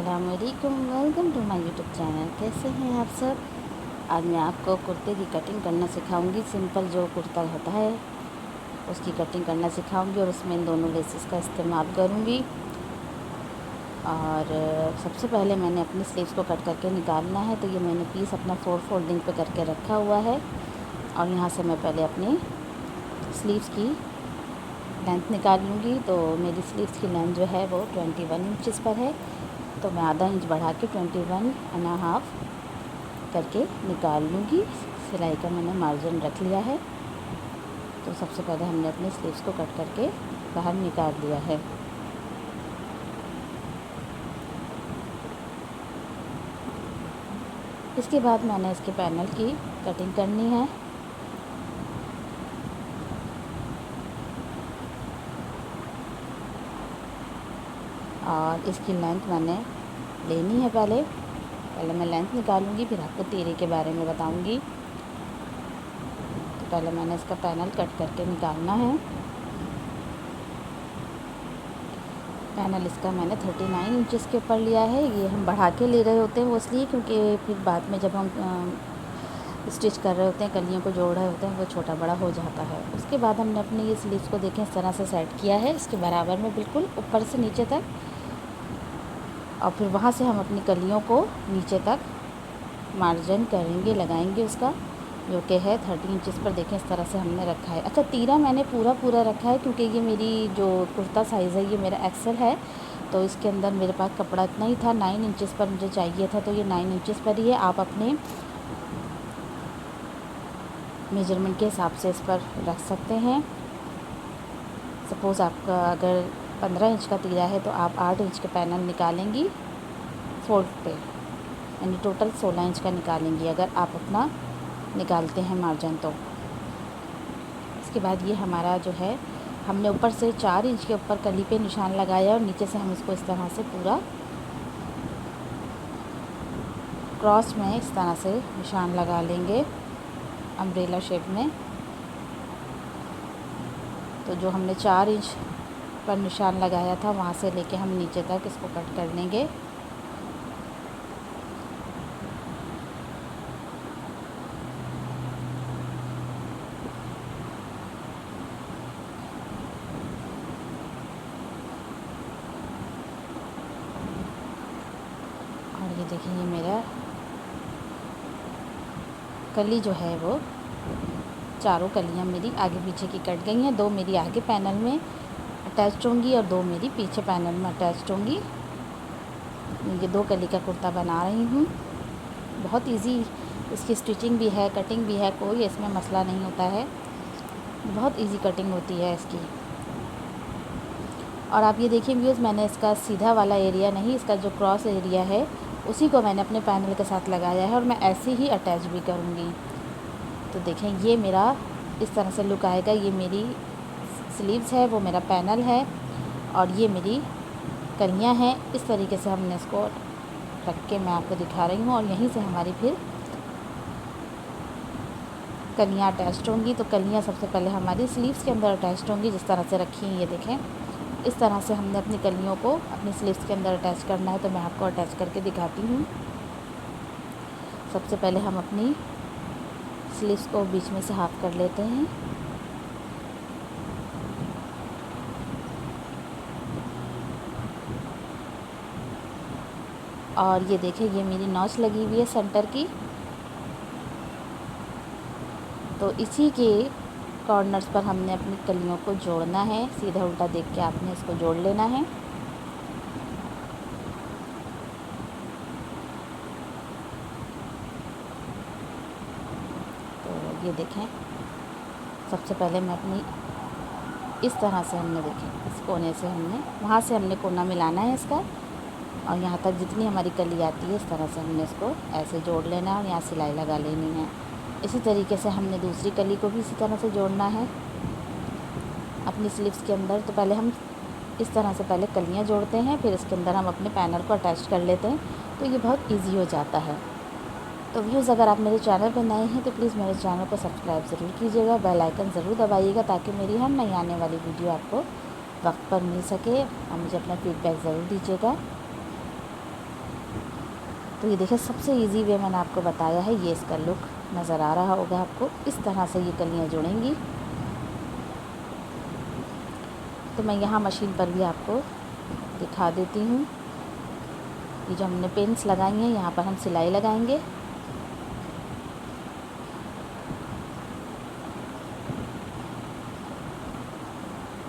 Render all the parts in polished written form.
अस्सलामुअलैकुम, welcome to my YouTube channel. कैसे हैं आप सब। आज मैं आपको कुर्ते की कटिंग करना सिखाऊंगी। सिंपल जो कुर्ता होता है उसकी कटिंग करना सिखाऊंगी और उसमें इन दोनों लेसेस का इस्तेमाल करूंगी। और सबसे पहले मैंने अपनी स्लीव्स को कट करके निकालना है। तो ये मैंने पीस अपना 4 फोल्डिंग पे करके रखा हुआ है और यहाँ से मैं पहले अपनी स्लीव्स की लेंथ निकाल लूँगी। तो मेरी स्लीव्स की लेंथ जो है वो 21 इंचेस पर है, तो मैं आधा इंच बढ़ा के 21.5 करके निकाल लूँगी। सिलाई का मैंने मार्जिन रख लिया है। तो सबसे पहले हमने अपने स्लीव्स को कट करके बाहर निकाल लिया है। इसके बाद मैंने इसके पैनल की कटिंग करनी है। और इसकी लेंथ मैंने लेनी है। पहले मैं लेंथ निकालूंगी, फिर आपको तीरे के बारे में बताऊंगी। तो पहले मैंने इसका पैनल कट करके निकालना है। पैनल इसका मैंने 39 इंचेस के ऊपर लिया है। ये हम बढ़ा के ले रहे होते हैं वो इसलिए क्योंकि फिर बाद में जब हम स्टिच कर रहे होते हैं, कलियों को जोड़ रहे होते हैं, वो छोटा बड़ा हो जाता है। उसके बाद हमने अपनी ये स्लीव्स को देखें इस तरह से सेट किया है, इसके बराबर में बिल्कुल ऊपर से नीचे तक। और फिर वहाँ से हम अपनी कलियों को नीचे तक मार्जिन करेंगे, लगाएंगे उसका, जो कि है 30 इंचेस पर। देखें इस तरह से हमने रखा है। अच्छा, तीरा मैंने पूरा रखा है क्योंकि ये मेरी जो कुर्ता साइज़ है ये मेरा एक्सेल है। तो इसके अंदर मेरे पास कपड़ा इतना ही था, 9 इंचेस पर मुझे चाहिए था, तो ये 9 इंचेस पर ही है। आप अपने मेजरमेंट के हिसाब से इस पर रख सकते हैं। सपोज़ आपका अगर 15 इंच का तीरा है तो आप 8 इंच के पैनल निकालेंगी फोल्ड पे, यानी टोटल 16 इंच का निकालेंगी अगर आप अपना निकालते हैं मार्जिन। तो इसके बाद ये हमारा जो है, हमने ऊपर से 4 इंच के ऊपर कली पे निशान लगाया और नीचे से हम इसको इस तरह से पूरा क्रॉस में इस तरह से निशान लगा लेंगे अम्ब्रेला शेप में। तो जो हमने 4 इंच पर निशान लगाया था वहाँ से लेके हम नीचे तक इसको कट कर लेंगे। और ये देखिए, ये मेरा कली जो है वो चारों कलियाँ मेरी आगे पीछे की कट गई हैं। 2 मेरी आगे पैनल में अटैच्ड होंगी और 2 मेरी पीछे पैनल में अटैच्ड होंगी। ये 2 कली का कुर्ता बना रही हूँ। बहुत इजी इसकी स्टिचिंग भी है, कटिंग भी है, कोई इसमें मसला नहीं होता है। बहुत इजी कटिंग होती है इसकी। और आप ये देखिए व्यूज़, मैंने इसका सीधा वाला एरिया नहीं, इसका जो क्रॉस एरिया है उसी को मैंने अपने पैनल के साथ लगाया है और मैं ऐसे ही अटैच भी करूँगी। तो देखें, ये मेरा इस तरह से लुक आएगा। ये मेरी स्लीव्स है, वो मेरा पैनल है और ये मेरी कलियाँ हैं। इस तरीके से हमने इसको रख के मैं आपको दिखा रही हूँ और यहीं से हमारी फिर कलियाँ अटैच्ड होंगी। तो कलियाँ सबसे पहले हमारी स्लीव्स के अंदर अटैच्ड होंगी, जिस तरह से रखी हैं। ये देखें, इस तरह से हमने अपनी कलियों को अपनी स्लीव्स के अंदर अटैच करना है। तो मैं आपको अटैच करके दिखाती हूँ। सबसे पहले हम अपनी स्लीव्स को बीच में से हाफ कर लेते हैं। और ये देखिए, ये मेरी नॉच लगी हुई है सेंटर की। तो इसी के कॉर्नर्स पर हमने अपनी कलियों को जोड़ना है। सीधा उल्टा देख के आपने इसको जोड़ लेना है। तो ये देखें, सबसे पहले मैं अपनी इस तरह से हमने देखें, इस कोने से हमने वहाँ से हमने कोना मिलाना है इसका, और यहाँ तक जितनी हमारी कली आती है इस तरह से हमने इसको ऐसे जोड़ लेना है और यहाँ सिलाई लगा लेनी है। इसी तरीके से हमने दूसरी कली को भी इसी तरह से जोड़ना है अपनी स्लीव्स के अंदर। तो पहले हम इस तरह से पहले कलियाँ जोड़ते हैं, फिर इसके अंदर हम अपने पैनल को अटैच कर लेते हैं। तो ये बहुत ईजी हो जाता है। तो व्यूज़, अगर आप मेरे चैनल पर नए हैं तो प्लीज़ मेरे चैनल को सब्सक्राइब ज़रूर कीजिएगा, बेल आइकन ज़रूर दबाइएगा ताकि मेरी हर नई आने वाली वीडियो आपको वक्त पर मिल सके। और मुझे अपना फीडबैक ज़रूर दीजिएगा। तो ये देखिए सबसे इजी वे मैंने आपको बताया है। ये इसका लुक नज़र आ रहा होगा आपको। इस तरह से ये कलियाँ जुड़ेंगी। तो मैं यहाँ मशीन पर भी आपको दिखा देती हूँ। ये जो हमने पिन्स लगाई हैं, यहाँ पर हम सिलाई लगाएंगे।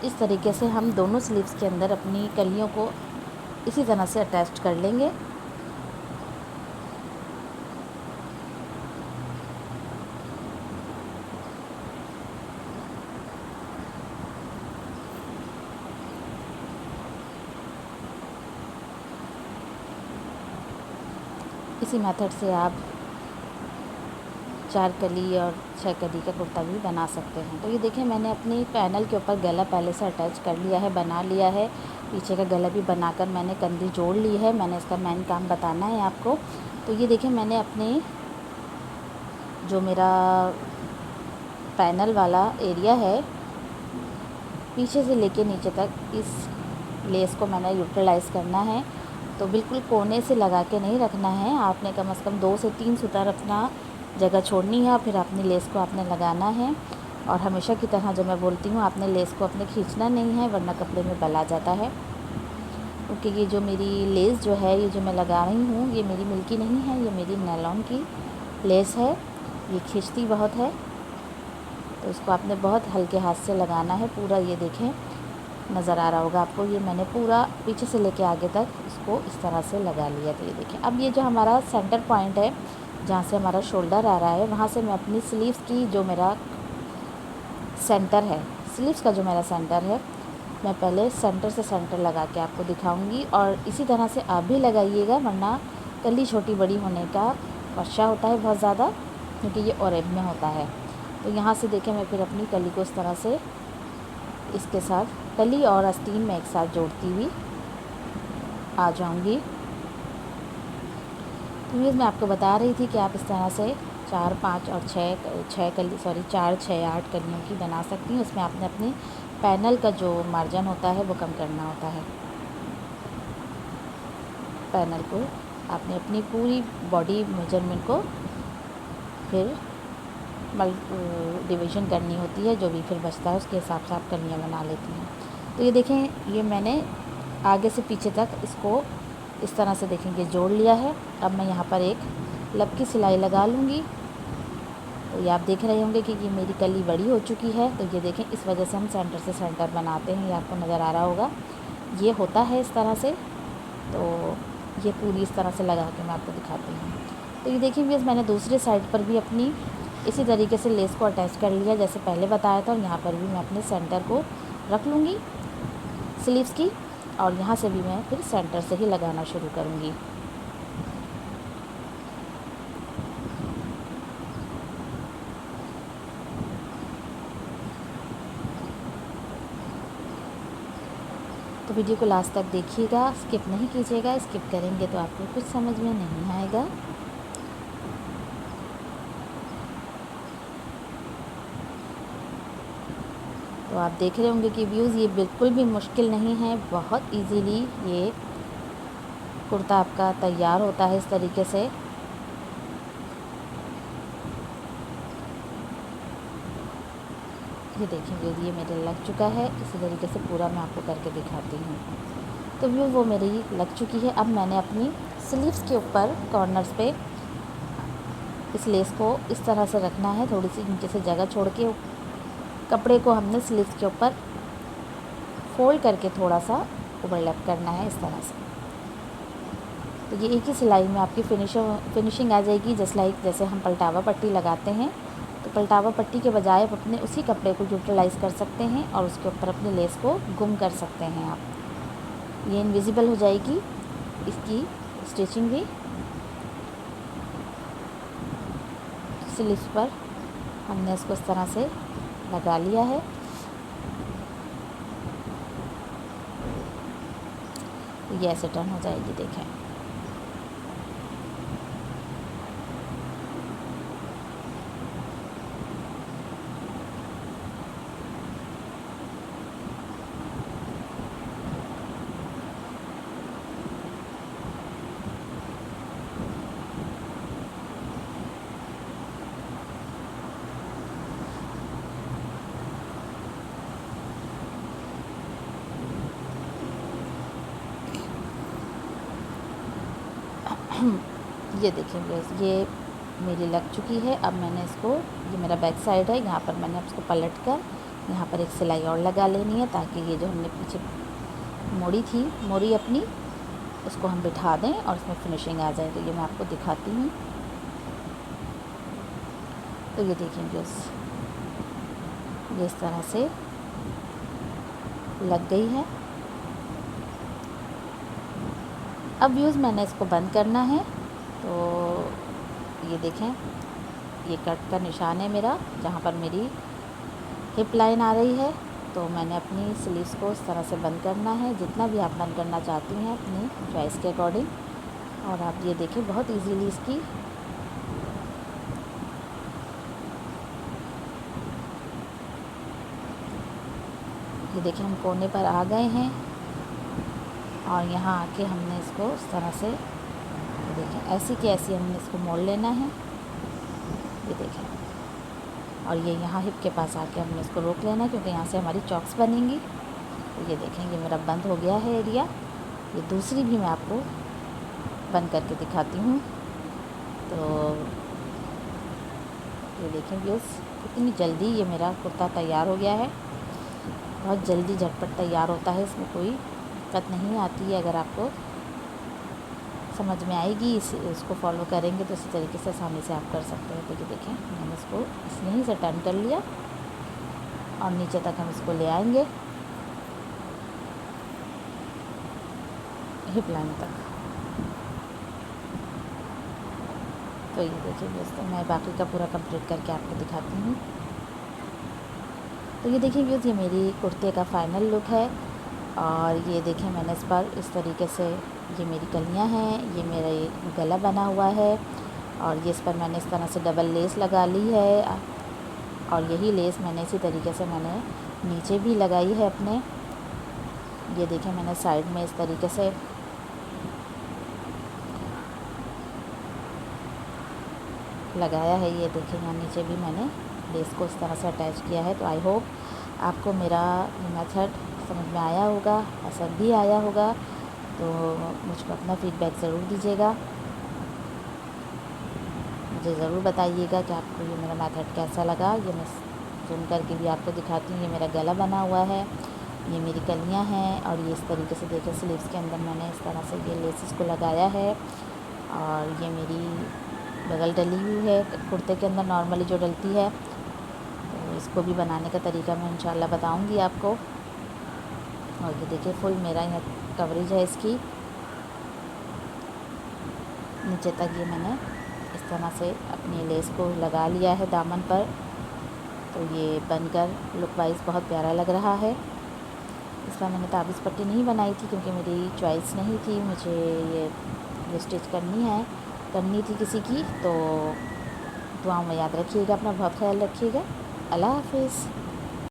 इस तरीके से हम दोनों स्लीव्स के अंदर अपनी कलियों को इसी तरह से अटैच कर लेंगे। इसी मेथड से आप 4 कली और 6 कली का कुर्ता भी बना सकते हैं। तो ये देखें मैंने अपनी पैनल के ऊपर गला पहले से अटैच कर लिया है, बना लिया है। पीछे का गला भी बनाकर मैंने कंधी जोड़ ली है। मैंने इसका मेन काम बताना है आपको। तो ये देखें मैंने अपने जो मेरा पैनल वाला एरिया है, पीछे से लेके नीचे तक इस लेस को मैंने यूटिलाइज़ करना है। तो बिल्कुल कोने से लगा के नहीं रखना है। आपने कम से कम 2 से 3 सुतार अपना जगह छोड़नी है, फिर अपनी लेस को आपने लगाना है। और हमेशा की तरह जो मैं बोलती हूँ, आपने लेस को अपने खींचना नहीं है, वरना कपड़े में बल आ जाता है। क्योंकि ये जो मेरी लेस जो है, ये जो मैं लगा रही हूँ, ये मेरी मिल्की नहीं है, ये मेरी नायलॉन की लेस है। ये खींचती बहुत है, तो इसको आपने बहुत हल्के हाथ से लगाना है पूरा। ये देखें नज़र आ रहा होगा आपको, ये मैंने पूरा पीछे से लेके आगे तक इसको इस तरह से लगा लिया। तो ये देखें अब ये जो हमारा सेंटर पॉइंट है, जहाँ से हमारा शोल्डर आ रहा है, वहाँ से मैं अपनी स्लीव्स की जो मेरा सेंटर है, स्लीव्स का जो मेरा सेंटर है, मैं पहले सेंटर से सेंटर लगा के आपको दिखाऊंगी। और इसी तरह से आप भी लगाइएगा, वरना कली छोटी बड़ी होने का खदशा होता है बहुत ज़्यादा, क्योंकि ये ऑरेब में होता है। तो यहाँ से देखें मैं फिर अपनी कली को इस तरह से इसके साथ कली और आस्तीन में एक साथ जोड़ती हुई आ जाऊंगी। तो ये मैं आपको बता रही थी कि आप इस तरह से 4, 5 और 4, 6, 8 कलियों की बना सकती हैं। उसमें आपने अपनी पैनल का जो मार्जिन होता है वो कम करना होता है। पैनल को आपने अपनी पूरी बॉडी मेजरमेंट को फिर डिवीज़न करनी होती है, जो भी फिर बचता है उसके हिसाब से आप कलियाँ बना लेती हैं। तो ये देखें, ये मैंने आगे से पीछे तक इसको इस तरह से देखेंगे जोड़ लिया है। अब मैं यहाँ पर एक लब की सिलाई लगा लूँगी। तो ये आप देख रहे होंगे कि ये मेरी कली बड़ी हो चुकी है। तो ये देखें, इस वजह से हम सेंटर से सेंटर बनाते हैं, ये आपको नज़र आ रहा होगा। ये होता है इस तरह से। तो ये पूरी इस तरह से लगा के मैं आपको दिखाती हूँ। तो ये देखिए व्यूअर्स, मैंने दूसरी साइड पर भी अपनी इसी तरीके से लेस को अटैच कर लिया जैसे पहले बताया था। और यहाँ पर भी मैं अपने सेंटर को रख लूँगी स्लीव्स की, और यहाँ से भी मैं फिर सेंटर से ही लगाना शुरू करूँगी। तो वीडियो को लास्ट तक देखिएगा, स्किप नहीं कीजिएगा। स्किप करेंगे तो आपको कुछ समझ में नहीं आएगा। तो आप देख रहे होंगे कि व्यूज़ ये बिल्कुल भी मुश्किल नहीं है, बहुत इजीली ये कुर्ता आपका तैयार होता है इस तरीके से। ये देखेंगे, ये मेरे लग चुका है। इसी तरीके से पूरा मैं आपको करके दिखाती हूँ। तो व्यू वो मेरी लग चुकी है। अब मैंने अपनी स्लीव्स के ऊपर कॉर्नर्स पे इस लेस को इस तरह से रखना है, थोड़ी सी नीचे से जगह छोड़ के कपड़े को हमने स्लीव्स के ऊपर फोल्ड करके थोड़ा सा ओवरलैप करना है इस तरह से। तो ये एक ही सिलाई में आपकी फिनिशिंग आ जाएगी। जैसे हम पलटावा पट्टी लगाते हैं, तो पलटावा पट्टी के बजाय आप अपने उसी कपड़े को यूटिलाइज़ कर सकते हैं और उसके ऊपर अपने लेस को गुम कर सकते हैं आप। ये इनविजिबल हो जाएगी इसकी स्टिचिंग भी। स्लीव्स पर हमने इसको इस तरह से लगा लिया है। ये ऐसे टर्न हो जाएगी, देखें। ये देखिए बस ये मेरी लग चुकी है। अब मैंने इसको, ये मेरा बैक साइड है, यहाँ पर मैंने इसको पलट कर यहाँ पर एक सिलाई और लगा लेनी है, ताकि ये जो हमने पीछे मोड़ी अपनी, उसको हम बिठा दें और इसमें फिनिशिंग आ जाए। तो ये मैं आपको दिखाती हूँ। तो ये देखेंगे ये इस तरह से लग गई है। अब व्यूज़ मैंने इसको बंद करना है। तो ये देखें, ये कट का निशान है मेरा, जहाँ पर मेरी हिप लाइन आ रही है। तो मैंने अपनी स्लीव्स को इस तरह से बंद करना है, जितना भी आप बंद करना चाहती हैं अपनी चॉइस के अकॉर्डिंग। और आप ये देखें बहुत इजीली इसकी ये देखें हम कोने पर आ गए हैं, और यहाँ आके हमने इसको इस तरह से ये देखें ऐसी की ऐसी हमने इसको मोड़ लेना है। ये देखें, और ये यहाँ हिप के पास आके हमने इसको रोक लेना है, क्योंकि यहाँ से हमारी चॉक्स बनेंगी। तो ये देखें ये मेरा बंद हो गया है एरिया। ये दूसरी भी मैं आपको बंद करके दिखाती हूँ। तो ये देखें व्यूज़, कितनी जल्दी ये मेरा कुर्ता तैयार हो गया है। बहुत जल्दी झटपट तैयार होता है, इसमें कोई दिक्कत नहीं आती है। अगर आपको समझ में आएगी, इसको फॉलो करेंगे तो इसी तरीके से आसानी से आप कर सकते हैं। तो ये देखें मैंने इसको यहीं से टर्न कर लिया, और नीचे तक हम इसको ले आएंगे हिप लाइन तक। तो ये देखिए दोस्तों, मैं बाकी का पूरा कंप्लीट करके आपको दिखाती हूँ। तो ये देखिए व्यूज़, ये मेरी कुर्ते का फाइनल लुक है। और ये देखें मैंने इस पर इस तरीके से, ये मेरी कलियाँ हैं, ये मेरा ये गला बना हुआ है, और ये इस पर मैंने इस तरह से डबल लेस लगा ली है। और यही लेस मैंने इसी तरीके से मैंने नीचे भी लगाई है अपने। ये देखें मैंने साइड में इस तरीके से लगाया है। ये देखें यहाँ नीचे भी मैंने लेस को इस तरह से अटैच किया है। तो आई होप आपको मेरा मेथड समझ में आया होगा, पसंद भी आया होगा। तो मुझको अपना फ़ीडबैक ज़रूर दीजिएगा, मुझे ज़रूर बताइएगा कि आपको ये मेरा मेथड कैसा लगा। ये मैं सुन करके भी आपको दिखाती हूँ। ये मेरा गला बना हुआ है, ये मेरी कलियाँ हैं, और ये इस तरीके से देखिए स्लीव्स के अंदर मैंने इस तरह से ये लेसेस को लगाया है। और ये मेरी बगल डली हुई है कुर्ते के अंदर, नॉर्मली जो डलती है। तो इसको भी बनाने का तरीका मैं इंशाल्लाह बताऊंगी आपको। और ये देखिए फुल मेरा यहाँ कवरेज है इसकी, नीचे तक ये मैंने इस तरह से अपनी लेस को लगा लिया है दामन पर। तो ये बनकर लुक वाइज बहुत प्यारा लग रहा है। इस बार मैंने ताबीज़ पट्टी नहीं बनाई थी, क्योंकि मेरी चॉइस नहीं थी, मुझे ये स्टिच करनी थी किसी की। तो दुआओं में याद रखिएगा, अपना बहुत ख्याल रखिएगा। अल्लाह हाफिज़।